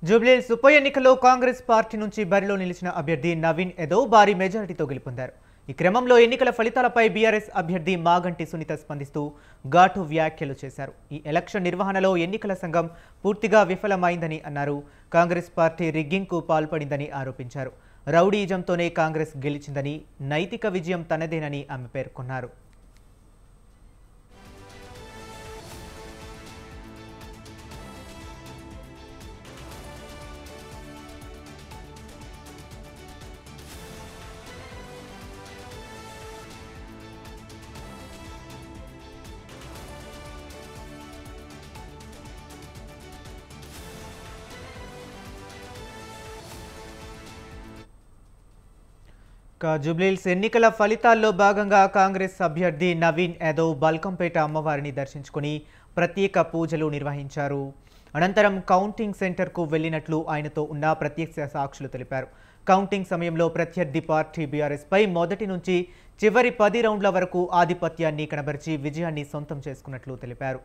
జూబ్లీహిల్స్ ఉప ఎన్నికల్లో కాంగ్రెస్ పార్టీ నుంచి బరిలో నిలిచిన అభ్యర్థి నవీన్ యాదవ్ భారీ మెజారిటీతో గెలుపొందారు. ఈ క్రమంలో ఎన్నికల ఫలితాలపై బీఆర్ఎస్ అభ్యర్థి మాగంటి సునీత స్పందిస్తూ ఘాటు వ్యాఖ్యలు చేశారు. ఈ ఎలక్షన్ నిర్వహణలో ఎన్నికల సంఘం పూర్తిగా విఫలమైందని అన్నారు. కాంగ్రెస్ పార్టీ రిగ్గింగ్కు పాల్పడిందని ఆరోపించారు. రౌడీయిజంతోనే కాంగ్రెస్ గెలిచిందని, నైతిక విజయం తనదేనని ఆమె పేర్కొన్నారు. జూబ్లీహిల్స్ ఎన్నికల ఫలితాల్లో భాగంగా కాంగ్రెస్ అభ్యర్థి నవీన్ యాదవ్ బల్కంపేట అమ్మవారిని దర్శించుకుని ప్రత్యేక పూజలు నిర్వహించారు. అనంతరం కౌంటింగ్ సెంటర్కు వెళ్లినట్లు ఆయనతో ఉన్న ప్రత్యక్ష సాక్షులు తెలిపారు. కౌంటింగ్ సమయంలో ప్రత్యర్థి పార్టీ బీఆర్ఎస్పై మొదటి నుంచి చివరి 10 రౌండ్ల వరకు ఆధిపత్యాన్ని కనబరిచి విజయాన్ని సొంతం చేసుకున్నట్లు తెలిపారు.